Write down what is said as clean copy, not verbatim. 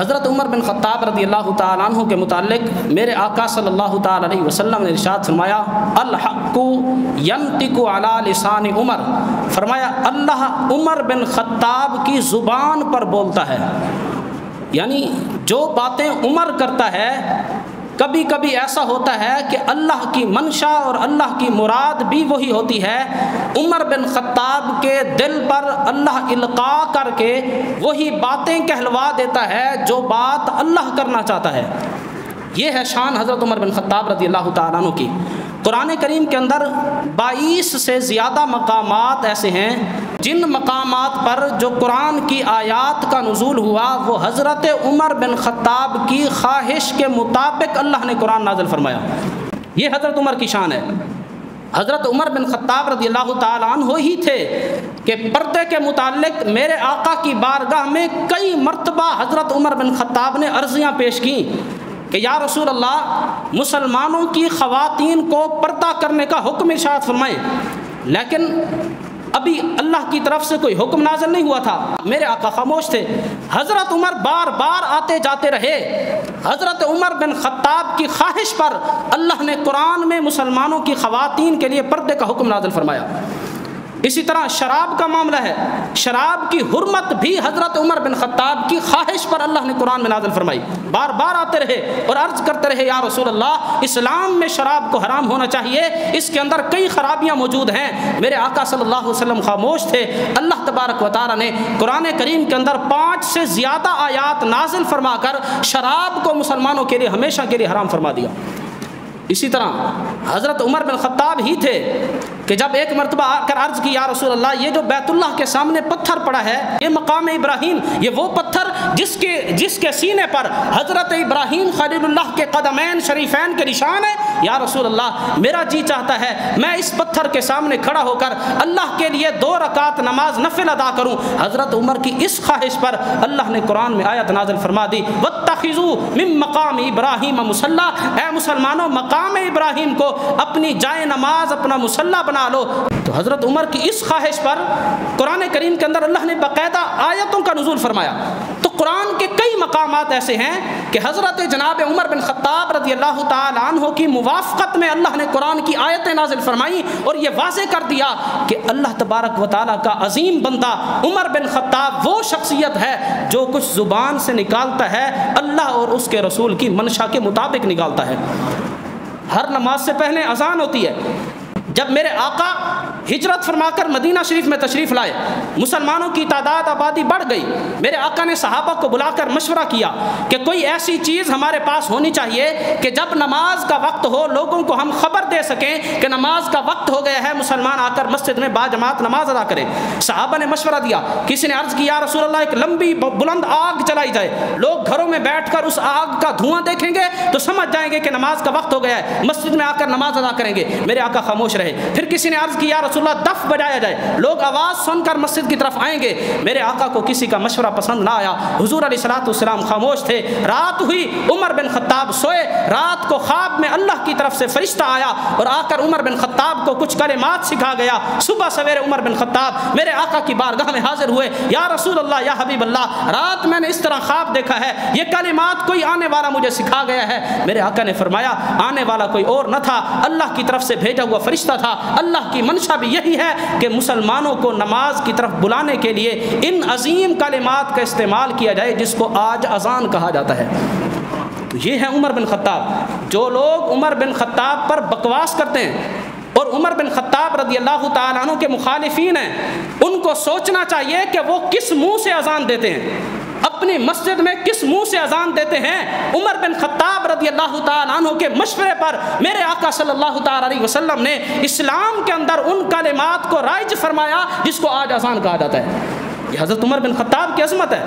حضرت عمر بن خطاب رضی اللہ تعالیٰ عنہ کے متعلق میرے آقا صلی اللہ تعالیٰ علیہ وسلم نے ارشاد فرمایا، الحق ینطق علی لسان عمر، فرمایا اللہ عمر بن خطاب کی زبان پر بولتا ہے، یعنی جو باتیں عمر کرتا ہے کبھی کبھی ایسا ہوتا ہے کہ اللہ کی منشا اور اللہ کی مراد بھی وہی ہوتی ہے، عمر بن خطاب کے دل پر اللہ القاء کر کے وہی باتیں کہلوا دیتا ہے جو بات اللہ کرنا چاہتا ہے۔ یہ ہے شان حضرت عمر بن خطاب رضی اللہ تعالیٰ عنہ کی۔ قرآن کریم کے اندر 22 سے زیادہ مقامات ایسے ہیں جن مقامات پر جو قرآن کی آیات کا نزول ہوا وہ حضرت عمر بن خطاب کی خواہش کے مطابق اللہ نے قرآن نازل فرمایا۔ یہ حضرت عمر کی شان ہے۔ حضرت عمر بن خطاب رضی اللہ تعالیٰ عنہ ہی تھے کہ پردے کے متعلق میرے آقا کی بارگاہ میں کئی مرتبہ حضرت عمر بن خطاب نے عرضیاں پیش کیں کہ یا رسول اللہ مسلمانوں کی خواتین کو پردہ کرنے کا حکم ارشاد فرمائیں، لیکن ابھی اللہ کی طرف سے کوئی حکم نازل نہیں ہوا تھا۔ میرے آقا خاموش تھے۔ حضرت عمر بار بار آتے جاتے رہے۔ حضرت عمر بن خطاب کی خواہش پر اللہ نے قرآن میں مسلمانوں کی خواتین کے لیے پردے کا حکم نازل فرمایا۔ اسی طرح شراب کا معاملہ ہے، شراب کی حرمت بھی حضرت عمر بن خطاب کی خواہش پر اللہ نے قرآن میں نازل فرمائی۔ بار بار آتے رہے اور عرض کرتے رہے یا رسول اللہ اسلام میں شراب کو حرام ہونا چاہیے، اس کے اندر کئی خرابیاں موجود ہیں۔ میرے آقا صلی اللہ علیہ وسلم خاموش تھے۔ اللہ تبارک و تعالیٰ نے قرآن کریم کے اندر 5 سے زیادہ آیات نازل فرما کر شراب کو مسلمانوں کے لیے ہمیشہ کے لیے حرام فرما دیا۔ اسی طرح حضرت عمر بن خطاب ہی تھے کہ جب ایک مرتبہ آ کر عرض کی یا رسول اللہ یہ جو بیت اللہ کے سامنے پتھر پڑا ہے یہ مقام ابراہیم، یہ وہ پتھر جس کے سینے پر حضرت ابراہیم خلیل اللہ کے قدمین شریفین کے نشان ہے، یا رسول اللہ میرا جی چاہتا ہے میں اس پتھر کے سامنے کھڑا ہو کر اللہ کے لیے 2 رکعت نماز نفل ادا کروں۔ حضرت عمر کی اس خواہش پر اللہ نے قرآن میں آیت نازل فرما دی، واتخذوا من مقام ابراہیم مصلی، اے مسلمانوں مقام ابراہیم کو اپنی جائے نماز اپنا مصلی بنا لو۔ تو حضرت عمر کی اس خواہش پر قرآن کریم کے اندر اللہ نے باقاعدہ آیتوں کا نزول فرمایا۔ تو قرآن کے کئی مقامات ایسے ہیں کہ حضرت جناب عمر بن خطاب رضی اللہ تعالیٰ عنہ کی موافقت میں اللہ نے قرآن کی آیتیں نازل فرمائی اور یہ واضح کر دیا کہ اللہ تبارک و تعالیٰ کا عظیم بندہ عمر بن خطاب وہ شخصیت ہے جو کچھ زبان سے نکالتا ہے اللہ اور اس کے رسول کی منشا کے مطابق نکالتا ہے۔ ہر نماز سے پہلے اذان ہوتی ہے۔ جب میرے آقا ہجرت فرما کر مدینہ شریف میں تشریف لائے، مسلمانوں کی تعداد آبادی بڑھ گئی۔ میرے آقا نے صحابہ کو بلا کر مشورہ کیا کہ کوئی ایسی چیز ہمارے پاس ہونی چاہیے کہ جب نماز کا وقت ہو لوگوں کو ہم خبر دے سکیں کہ نماز کا وقت ہو گیا ہے، مسلمان آ کر مسجد میں باجماعت نماز ادا کریں۔ صحابہ نے مشورہ دیا۔ کسی نے عرض کی یا رسول اللہ ایک لمبی بلند آگ جلائی جائے، لوگ گھروں میں بیٹھ کر اس آگ کا دھواں دیکھیں گے تو سمجھ جائیں گے کہ نماز کا وقت ہو گیا ہے، مسجد میں آ کر نماز ادا کریں گے۔ میرے آقا خاموش رہے۔ پھر کسی نے عرض کی یا رسول اللہ دف بجایا جائے، لوگ آواز سن کر مسجد کی طرف آئیں گے۔ میرے آقا کو کسی کا مشورہ پسند نہ آیا، حضور علیہ الصلوۃ والسلام خاموش تھے۔ رات ہوئی، عمر بن خطاب سوئے، رات کو خواب میں اللہ کی طرف سے فرشتہ آیا اور آ کر عمر بن خطاب کو کچھ کلمات سکھا گیا۔ صبح سویرے عمر بن خطاب میرے آقا کی بارگاہ میں حاضر ہوئے، یا رسول اللہ یا حبیب اللہ رات میں نے اس طرح خواب دیکھا ہے، یہ کلمات کوئی آنے والا مجھے سکھا گیا ہے۔ میرے آقا نے فرمایا آنے والا کوئی اور نہ تھا، اللہ کی طرف سے بھیجا ہوا فرشتہ تھا۔ اللہ کی منشا بھی یہی ہے کہ مسلمانوں کو نماز کی طرف بلانے کے لیے ان عظیم کلمات کا استعمال کیا جائے جس کو آج اذان کہا جاتا ہے۔ تو یہ ہے عمر بن خطاب۔ جو لوگ عمر بن خطاب پر بکواس کرتے ہیں اور عمر بن خطاب رضی اللہ تعالیٰ عنہ کے مخالفین ہیں، ان کو سوچنا چاہیے کہ وہ کس منہ سے اذان دیتے ہیں، اپنی مسجد میں کس منہ سے اذان دیتے ہیں۔ عمر بن خطاب رضی اللہ تعالیٰ عنہ کے مشورے پر میرے آقا صلی اللہ تعالیٰ علیہ وسلم نے اسلام کے اندر ان کلمات کو رائج فرمایا جس کو آج اذان کہا جاتا ہے۔ یہ حضرت عمر بن خطاب کی عظمت ہے۔